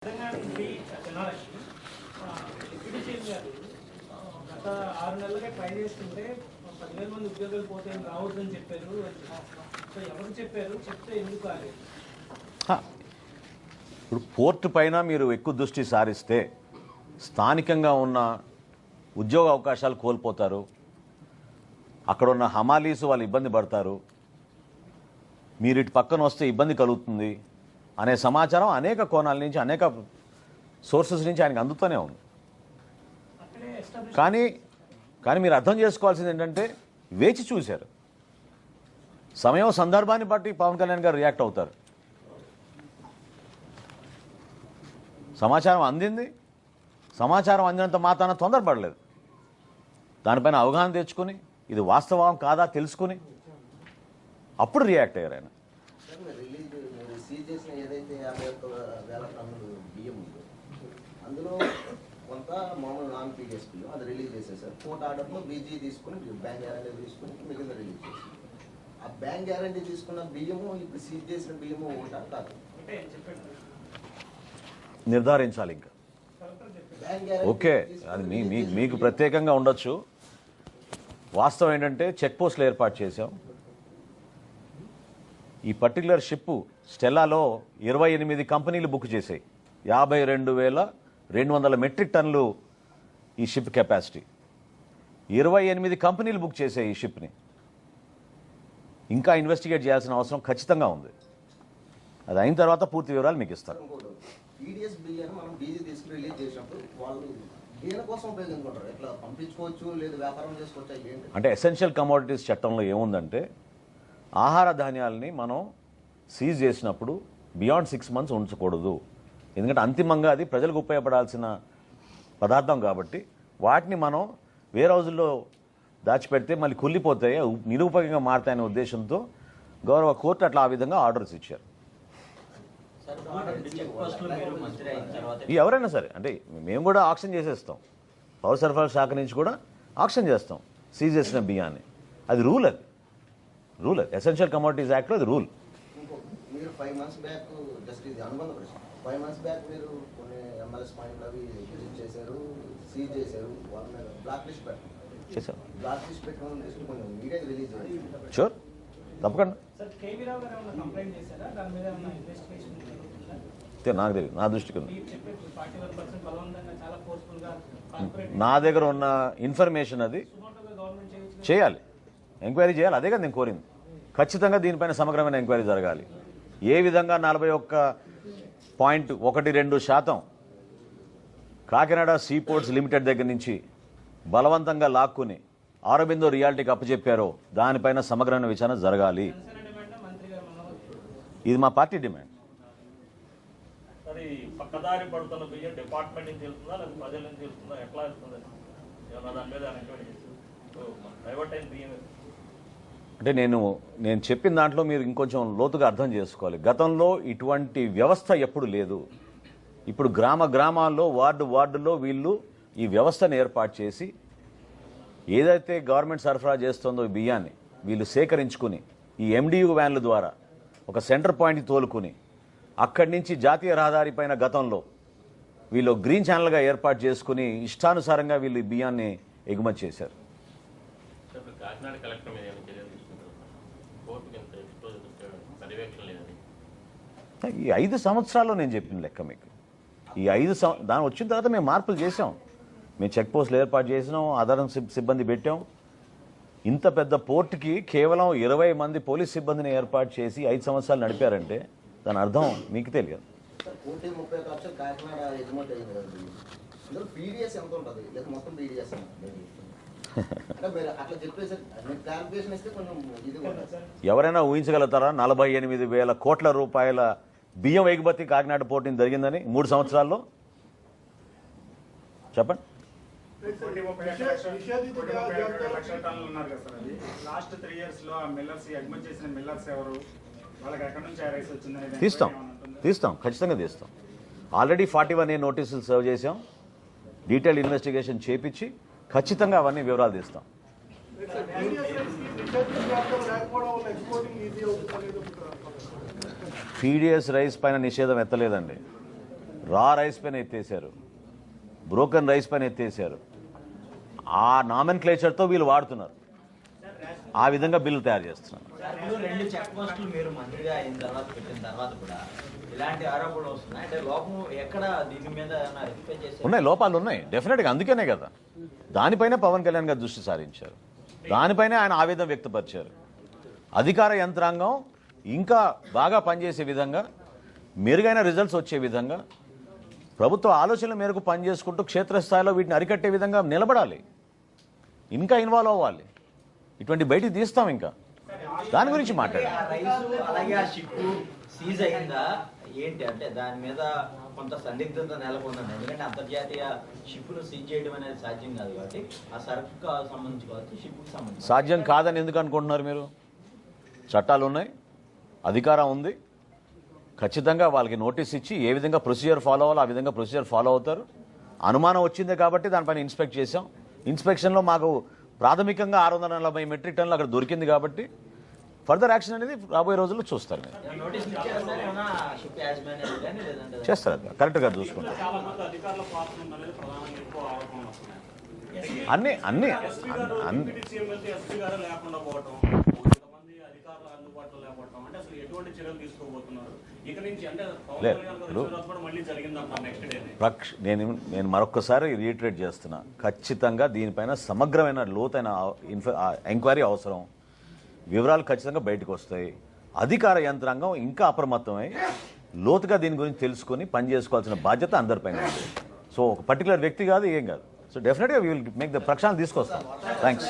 తెలంగాణ నుండి జనాలకి deputy CM గారు గత 6 నెలలుగా ట్రై చేస్తుంటే 10,000 మంది ఉద్యోగాలు పోతే రావద్దని చెప్పారు. సో ఎవరు చెప్పారు, చెప్తే ఎందుకు ఆలేదు? ఇప్పుడు పోర్టు పైన మీరు ఎక్కువ దృష్టి సారిస్తే స్థానికంగా ఉన్న ఉద్యోగ అవకాశాలు కోల్పోతారు, అక్కడ ఉన్న హమాలీస్ వాళ్ళు ఇబ్బంది పడతారు, మీరు ఇటు పక్కన వస్తే ఇబ్బంది కలుగుతుంది అనే సమాచారం అనేక కోణాల నుంచి అనేక సోర్సెస్ నుంచి ఆయనకు అందుతూనే ఉంది. కానీ మీరు అర్థం చేసుకోవాల్సింది ఏంటంటే వేచి చూశారు. సమయం సందర్భాన్ని బట్టి పవన్ కళ్యాణ్ గారు రియాక్ట్ అవుతారు. సమాచారం అందింది, సమాచారం అందినంత మాత్రాన తొందరపడలేదు. దానిపైన అవగాహన తెచ్చుకుని ఇది వాస్తవం కాదా తెలుసుకుని అప్పుడు రియాక్ట్ అయ్యారు ఆయన. చేసిన ఏదైతే 51,000 టన్నులు బియ్యం ఉందో అందులో కొంత మామూలు నాన్ పీడిఎస్ బియ్యం అది రిలీజ్ చేసేసారు. కోర్టు ఆర్డర్లో బీజీ తీసుకుని బ్యాంక్ గ్యారంటీ తీసుకుని మిగిలిన రిలీజ్ చేశారు. ఆ బ్యాంక్ గ్యారంటీ తీసుకున్న బియ్యము ఇప్పుడు సీజ్ చేసిన బియ్యము ఉంటా కాదు నిర్ధారించాలి. ఇంకా ఓకే, అది మీకు ప్రత్యేకంగా ఉండొచ్చు. వాస్తవం ఏంటంటే చెక్ పోస్టులు ఏర్పాటు చేశాం. ఈ పర్టికులర్ షిప్ స్టెల్లాలో 28 కంపెనీలు బుక్ చేశాయి. 52,200 మెట్రిక్ టన్నులు ఈ షిప్ కెపాసిటీ. 28 కంపెనీలు బుక్ చేశాయి ఈ షిప్ని. ఇంకా ఇన్వెస్టిగేట్ చేయాల్సిన అవసరం ఖచ్చితంగా ఉంది. అది అయిన తర్వాత పూర్తి వివరాలు మీకు ఇస్తారు. పీడిఎస్ బియ్యాన్ని మనం బీజీ తీసుకుని రిలీజ్ చేసినప్పుడు వాళ్ళు దేనికోసం ఉపయోగించుకుంటారు? ఎట్లా పంపించుకోవచ్చు, లేదు వ్యాపారం చేసుకోవచ్చు? అంటే ఎసెన్షియల్ కమోడిటీస్ చట్టంలో ఏముందంటే ఆహార ధాన్యాలని మనం సీజ్ చేసినప్పుడు బియాండ్ 6 months ఉంచకూడదు. ఎందుకంటే అంతిమంగా అది ప్రజలకు ఉపయోగపడాల్సిన పదార్థం కాబట్టి వాటిని మనం వేరే రోజుల్లో దాచిపెడితే మళ్ళీ కుళ్ళిపోతాయి, నిరుపయోగంగా మారుతాయనే ఉద్దేశంతో గౌరవ కోర్టు అట్లా ఆ విధంగా ఆర్డర్స్ ఇచ్చారు. ఎవరైనా సరే, అంటే మేము కూడా ఆక్షన్ చేసేస్తాం. పౌర సరఫరా శాఖ నుంచి కూడా ఆక్షన్ చేస్తాం సీజ్ చేసిన బియ్యాన్ని. అది రూల్, అది ఎసెన్షియల్ కమోడిటీస్ యాక్ట్లో అది రూల్. మీరు 5 months బ్యాక్ జస్ట్ ఇది అనుబంధ ప్రశ్న. 5 months బ్యాక్ మీరు కొన్ని ఎంఎల్ఎస్ పాయింట్లు అవి విజిట్ చేశారు, సీజ్ చేశారు, వాళ్ళ మీద బ్లాక్ లిస్ట్ పెట్టారు. బ్లాక్ లిస్ట్ పెట్టడం లిస్ట్ కొంచెం మీడియా రిలీజ్ చేయాలి. షూర్, తప్పకుండా. సార్ కేవీ రావు గారు ఏమైనా కంప్లైంట్ చేశారా? దాని మీద ఏమైనా ఇన్వెస్టిగేషన్ జరుగుతుందా? నాకు తెలియదు, నా దృష్టికి ఉంది. మీరు చెప్పే 41% బలవంతంగా చాలా ఫోర్స్ఫుల్గా నా దగ్గర ఉన్న ఇన్ఫర్మేషన్ అది గవర్నమెంట్ చేయాలి, ఎంక్వైరీ చేయాలి. అదే కదా నేను కోరింది. ఖచ్చితంగా దీనిపైన సమగ్రమైన ఎంక్వైరీ జరగాలి. ఏ విధంగా 41.12% కాకినాడ సీ పోర్ట్స్ లిమిటెడ్ దగ్గర నుంచి బలవంతంగా లాక్కుని ఆరోబిందో రియాలిటీకి అప్పచెప్పారో దానిపైన సమగ్రమైన విచారణ జరగాలి. ఇది మా పార్టీ డిమాండ్. పక్కదారి పడుతున్న బియ్యం డిపార్ట్మెంట్ నుంచి వెళ్తుందా లేదా ప్రజల నుంచి వెళ్తుందా, ఎట్లా వెళ్తుంది? దాని మీద డైవర్ట్ అయిన బియ్యం అంటే నేను చెప్పిన దాంట్లో మీరు ఇంకొంచెం లోతుగా అర్థం చేసుకోవాలి. గతంలో ఇటువంటి వ్యవస్థ ఎప్పుడు లేదు. ఇప్పుడు గ్రామాల్లో వార్డులో వీళ్ళు ఈ వ్యవస్థను ఏర్పాటు చేసి ఏదైతే గవర్నమెంట్ సరఫరా చేస్తుందో ఈ బియ్యాన్ని వీళ్ళు సేకరించుకుని ఈ ఎండియు వ్యాన్ల ద్వారా ఒక సెంటర్ పాయింట్కి తోలుకుని అక్కడి నుంచి జాతీయ రహదారి పైన గతంలో వీళ్ళు గ్రీన్ ఛానల్గా ఏర్పాటు చేసుకుని ఇష్టానుసారంగా వీళ్ళు ఈ బియ్యాన్ని ఎగుమతి చేశారు. ఈ 5 సంవత్సరాల్లో నేను చెప్పిన లెక్క మీకు. ఈ 5 దాని వచ్చిన తర్వాత మేము మార్పులు చేసాం. మేము చెక్ పోస్టులు ఏర్పాటు చేసినాం, ఆధారం సిబ్బంది పెట్టాం. ఇంత పెద్ద పోర్టుకి కేవలం 20 మంది పోలీస్ సిబ్బందిని ఏర్పాటు చేసి 5 సంవత్సరాలు నడిపారంటే దాని అర్థం మీకు తెలియదు. ఎవరైనా ఊహించగలుగుతారా 48,000 కోట్ల రూపాయల బియ్యం ఎగుమతి కాకినాడ పోర్టు జరిగిందని 3 సంవత్సరాల్లో? చెప్పండి. తీస్తాం, ఖచ్చితంగా తీస్తాం. ఆల్రెడీ 41A నోటీసులు సర్వ్ చేసాం. డీటెయిల్ ఇన్వెస్టిగేషన్ చేపించి ఖచ్చితంగా అవన్నీ వివరాలు తీస్తాం. పీడిఎస్ రైస్ పైన నిషేధం ఎత్తలేదండి. రా రైస్ పైన ఎత్తేసారు, బ్రోకన్ రైస్ పైన ఎత్తేసారు. ఆ నామెన్క్లేచర్తో వీళ్ళు వాడుతున్నారు, ఆ విధంగా బిల్లు తయారు చేస్తున్నారు. రెండు చెక్ పోస్టులు మీరు మంత్రిగా అయిన తర్వాత పెట్టిన తర్వాత కూడా ఇలాంటి ఆరోపణలు వస్తున్నాయి. అంటే లోపం ఎక్కడ దీని మీద రెక్టిఫై చేశారు? ఉన్నాయి, లోపాలు ఉన్నాయి డెఫినెట్గా. అందుకనే కదా దానిపైన పవన్ కళ్యాణ్ గారు దృష్టి సారించారు, దానిపైనే ఆయన ఆవేదన వ్యక్తపరిచారు. అధికార యంత్రాంగం ఇంకా బాగా పనిచేసే విధంగా, మెరుగైన రిజల్ట్స్ వచ్చే విధంగా, ప్రభుత్వ ఆలోచనల మేరకు పనిచేసుకుంటూ క్షేత్రస్థాయిలో వీటిని అరికట్టే విధంగా నిలబడాలి, ఇంకా ఇన్వాల్వ్ అవ్వాలి. ఇటువంటి బయటికి తీస్తాం, ఇంకా దాని గురించి మాట్లాడాలి. ఆ రైసు అలాగే ఆ షిప్ సీజ్ అయిందా ఏంటి అంటే దాని మీద కొంత సందిగ్ధత నెలకొందండి. ఎందుకంటే అంతర్జాతీయ షిప్ను సీజ్ చేయడం అనేది సాధ్యం కాదు కాబట్టి ఆ సరుకు సంబంధించి కావచ్చు, షిప్కి సంబంధించి సాధ్యం కాదని ఎందుకు అనుకుంటున్నారు మీరు? చట్టాలు ఉన్నాయి, అధికారం ఉంది, ఖచ్చితంగా వాళ్ళకి నోటీస్ ఇచ్చి ఏ విధంగా ప్రొసీజర్ ఫాలో అవ్వాలో ఆ విధంగా ప్రొసీజర్ ఫాలో అవుతారు. అనుమానం వచ్చిందే కాబట్టి దానిపైన ఇన్స్పెక్ట్ చేసాం. ఇన్స్పెక్షన్లో మాకు ప్రాథమికంగా 640 మెట్రిక్ టన్నులు అక్కడ దొరికింది కాబట్టి ఫర్దర్ యాక్షన్ అనేది రాబోయే రోజుల్లో చూస్తారు. మీరు నోటీసులు ఇచ్చారు సార్ ఏమన్నా షిప్ యాజమాన్యాలు కానీ లేదంటే చేస్తారు, అది కరెక్ట్గా చూసుకుంటారు. చాలా మంది అధికారుల పాత్ర ఉందనేది ప్రధానంగా ఎక్కువ ఆరోపణలు వస్తున్నాయి. అన్ని అన్ని ఎస్పీ గారు అన్ని డిప్యూటీ సీఎం వెళ్తే ఎస్పీ గారు లేకుండా పోవటం, కొంతమంది అధికారులు అందుబాటులో లేకపోవటం, అంటే అసలు ఎటువంటి చర్యలు తీసుకోబోతున్నారు ఇక నుంచి? అంటే పవన్ లేదు, కళ్యాణ్ గారు ఇప్పుడు వచ్చిన తర్వాత కూడా మళ్ళీ జరిగిందంటారు నెక్స్ట్ డే. నేను మరొకసారి రీట్రేట్ చేస్తున్నా, ఖచ్చితంగా దీనిపైన సమగ్రమైన లోతైన ఎంక్వైరీ అవసరం. వివరాలు ఖచ్చితంగా బయటకు వస్తాయి. అధికార యంత్రాంగం ఇంకా అప్రమత్తమై లోతుగా దీని గురించి తెలుసుకొని పని చేసుకోవాల్సిన బాధ్యత అందరిపైన ఉంది. సో ఒక పర్టికులర్ వ్యక్తి కాదు, ఏం కాదు. సో డెఫినెట్గా వీ విల్ మేక్ ద ప్రక్షాళన తీసుకొస్తాం. థ్యాంక్స్.